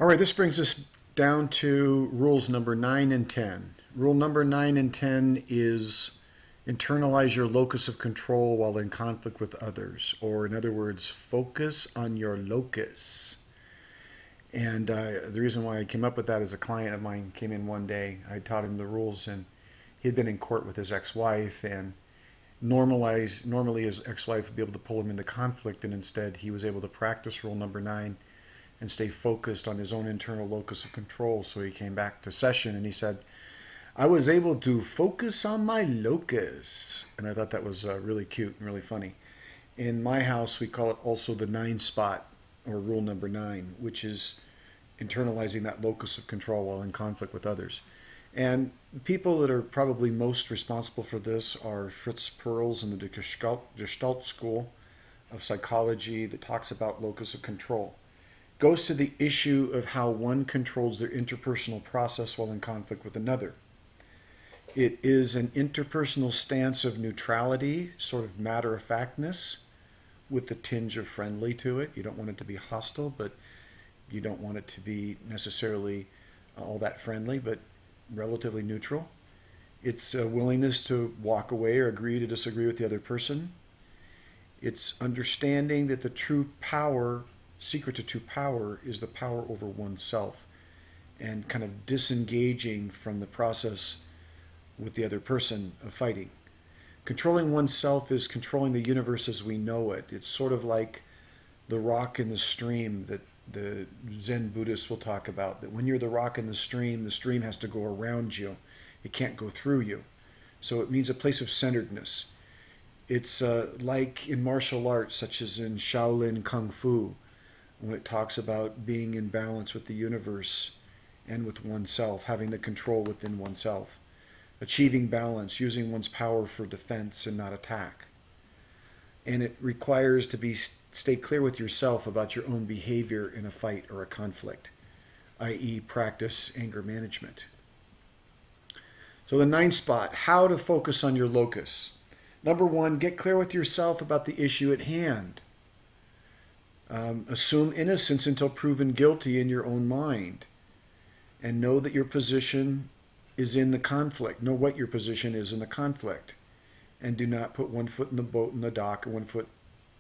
All right, this brings us down to rules number 9 and 10. Rule number 9 and 10 is internalize your locus of control while in conflict with others, or in other words, focus on your locus. And the reason why I came up with that is a client of mine came in one day. I taught him the rules, and he had been in court with his ex-wife, and normally his ex-wife would be able to pull him into conflict, and instead he was able to practice rule number 9 and stay focused on his own internal locus of control. So he came back to session and he said, I was able to focus on my locus. And I thought that was really cute and really funny. In my house, we call it also the 9 spot, or rule number 9, which is internalizing that locus of control while in conflict with others. And people that are probably most responsible for this are Fritz Perls in the Gestalt School of Psychology that talks about locus of control. Goes to the issue of how one controls their interpersonal process while in conflict with another. It is an interpersonal stance of neutrality, sort of matter-of-factness, with a tinge of friendly to it. You don't want it to be hostile, but you don't want it to be necessarily all that friendly, but relatively neutral. It's a willingness to walk away or agree to disagree with the other person. It's understanding that the true power, secret to true power, is the power over oneself, and kind of disengaging from the process with the other person of fighting. Controlling oneself is controlling the universe as we know it. It's sort of like the rock in the stream that the Zen Buddhists will talk about, that when you're the rock in the stream has to go around you. It can't go through you. So it means a place of centeredness. It's like in martial arts, such as in Shaolin Kung Fu, when it talks about being in balance with the universe and with oneself, having the control within oneself, achieving balance, using one's power for defense and not attack. And it requires to stay clear with yourself about your own behavior in a fight or a conflict, i.e. practice anger management. So the 9th spot, how to focus on your locus. Number 1, get clear with yourself about the issue at hand. Assume innocence until proven guilty in your own mind, and know that your position is in the conflict. Know what your position is in the conflict, and do not put one foot in the boat in the dock and one foot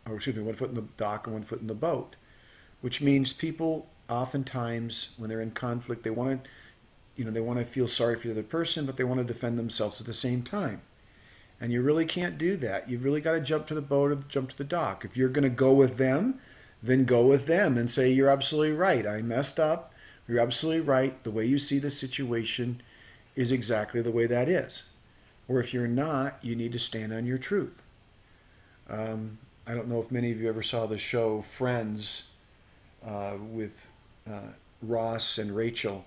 in the dock and one foot in the boat. Which means people oftentimes, when they're in conflict, they want to feel sorry for the other person, but they want to defend themselves at the same time. And you really can't do that. You've really got to jump to the boat or jump to the dock. If you're going to go with them, then go with them and say, you're absolutely right. I messed up. You're absolutely right. The way you see the situation is exactly the way that is. Or if you're not, you need to stand on your truth. I don't know if many of you ever saw the show Friends with Ross and Rachel.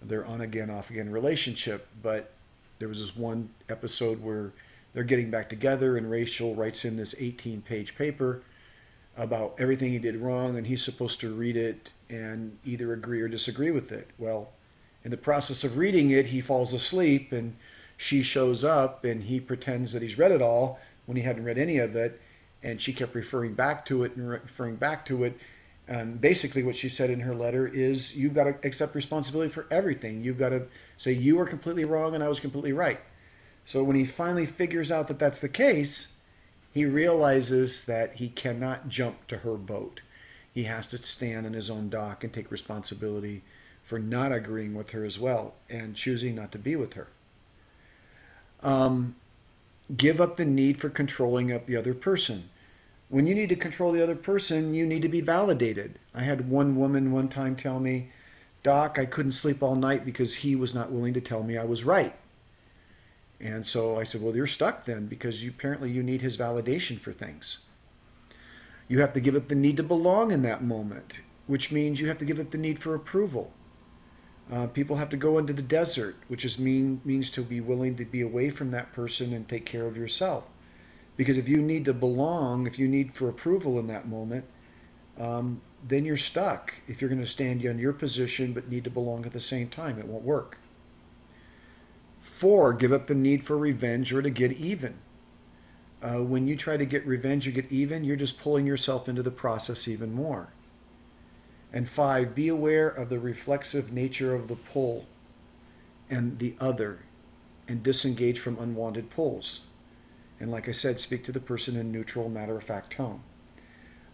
Their on-again, off-again relationship, but there was this one episode where they're getting back together and Rachel writes in this 18-page paper about everything he did wrong, and he's supposed to read it and either agree or disagree with it. Well, in the process of reading it, he falls asleep, and she shows up, and he pretends that he's read it all when he hadn't read any of it, and she kept referring back to it and referring back to it. And basically what she said in her letter is, you've got to accept responsibility for everything. You've got to say you were completely wrong and I was completely right. So when he finally figures out that that's the case, he realizes that he cannot jump to her boat. He has to stand on his own dock and take responsibility for not agreeing with her as well and choosing not to be with her. Give up the need for controlling up the other person. When you need to control the other person, you need to be validated. I had one woman one time tell me, Doc, I couldn't sleep all night because he was not willing to tell me I was right. And so I said, well, you're stuck then, because apparently you need his validation for things. You have to give up the need to belong in that moment, which means you have to give up the need for approval. People have to go into the desert, which means to be willing to be away from that person and take care of yourself. Because if you need to belong, if you need for approval in that moment, then you're stuck. If you're going to stand on your position but need to belong at the same time, it won't work. 4, give up the need for revenge or to get even. When you try to get revenge or get even, you're just pulling yourself into the process even more. And 5, be aware of the reflexive nature of the pull and the other, and disengage from unwanted pulls. And like I said, speak to the person in neutral, matter-of-fact tone.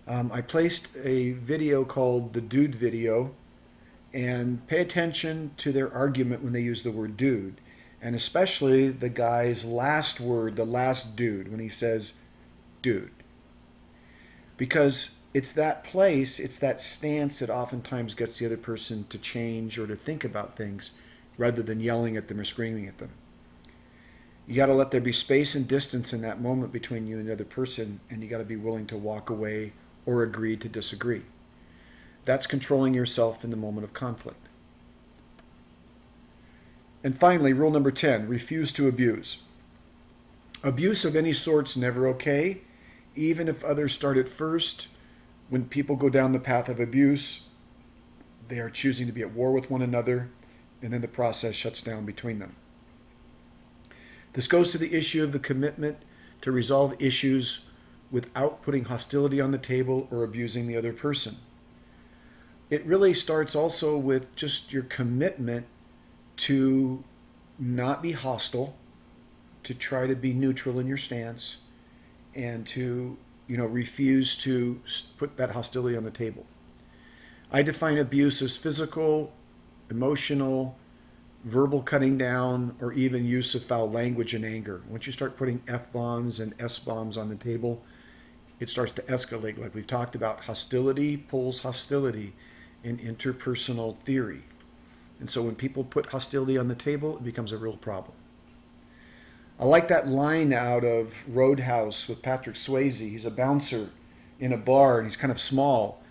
I placed a video called the Dude video, and pay attention to their argument when they use the word dude, and especially the guy's last word, the last dude, when he says dude. Because it's that place, it's that stance that oftentimes gets the other person to change or to think about things rather than yelling at them or screaming at them. You got to let there be space and distance in that moment between you and the other person, and you got to be willing to walk away or agree to disagree. That's controlling yourself in the moment of conflict. And finally, rule number 10, refuse to abuse. Abuse of any sort's never okay, even if others start it first. When people go down the path of abuse, they are choosing to be at war with one another, and then the process shuts down between them. This goes to the issue of the commitment to resolve issues without putting hostility on the table or abusing the other person. It really starts also with just your commitment to not be hostile, to try to be neutral in your stance, and to refuse to put that hostility on the table. I define abuse as physical, emotional, verbal cutting down, or even use of foul language and anger. Once you start putting F-bombs and S-bombs on the table, it starts to escalate. Like we've talked about, hostility pulls hostility in interpersonal theory. And so when people put hostility on the table, it becomes a real problem. I like that line out of Roadhouse with Patrick Swayze. He's a bouncer in a bar, and he's kind of small.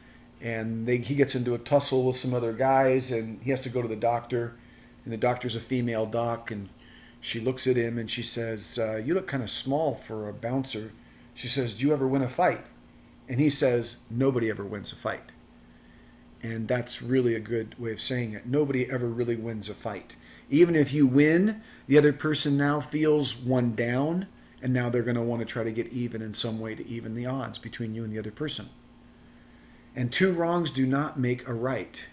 And he gets into a tussle with some other guys, and he has to go to the doctor. And the doctor's a female doc, and she looks at him and she says, you look kind of small for a bouncer. She says, do you ever win a fight? And he says, nobody ever wins a fight. And that's really a good way of saying it. Nobody ever really wins a fight. Even if you win, the other person now feels one down, and now they're going to want to try to get even in some way to even the odds between you and the other person. And 2 wrongs do not make a right.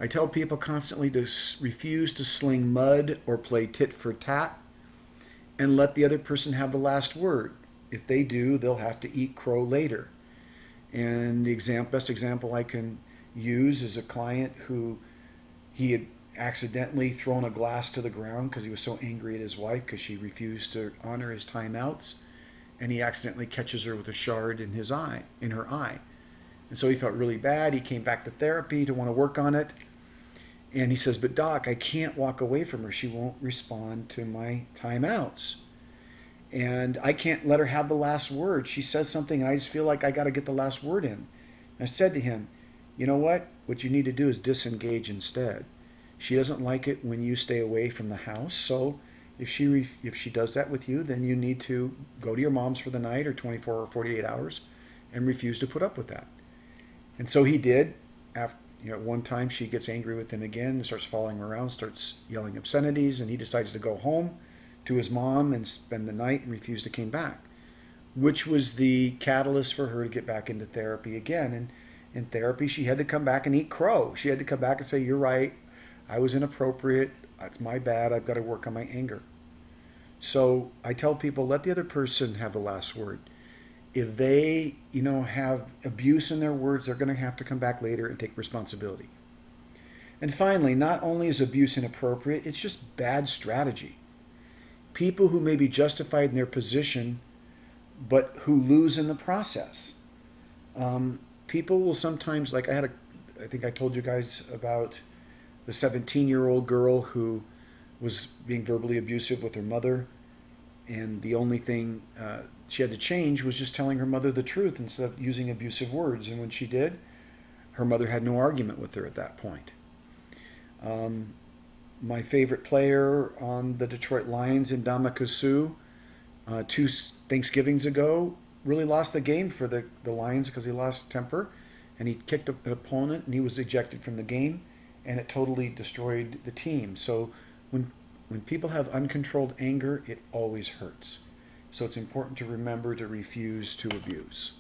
I tell people constantly to refuse to sling mud or play tit for tat, and let the other person have the last word. If they do, they'll have to eat crow later. And the best example I can use is a client who he had accidentally thrown a glass to the ground because he was so angry at his wife because she refused to honor his timeouts, and he accidentally catches her with a shard in her eye. And so he felt really bad. He came back to therapy to want to work on it. And he says, but doc, I can't walk away from her. She won't respond to my timeouts. And I can't let her have the last word. She says something and I just feel like I got to get the last word in. And I said to him, you know what? What you need to do is disengage instead. She doesn't like it when you stay away from the house. So if she does that with you, then you need to go to your mom's for the night or 24 or 48 hours and refuse to put up with that. And so he did. After, at one time she gets angry with him again and starts following him around, starts yelling obscenities, and he decides to go home to his mom and spend the night and refused to come back, which was the catalyst for her to get back into therapy again. And in therapy, she had to come back and eat crow. She had to come back and say, you're right, I was inappropriate, it's my bad, I've got to work on my anger. So I tell people, let the other person have the last word. If they, have abuse in their words, they're going to have to come back later and take responsibility. And finally, not only is abuse inappropriate, it's just bad strategy. People who may be justified in their position, but who lose in the process. People will sometimes, like I think I told you guys about the 17-year-old girl who was being verbally abusive with her mother, and the only thing she had to change was just telling her mother the truth instead of using abusive words. And when she did, her mother had no argument with her at that point. My favorite player on the Detroit Lions, Ndamukong Suh, 2 Thanksgivings ago, really lost the game for the Lions because he lost temper, and he kicked an opponent and he was ejected from the game, and it totally destroyed the team. So when people have uncontrolled anger, it always hurts. So it's important to remember to refuse to abuse.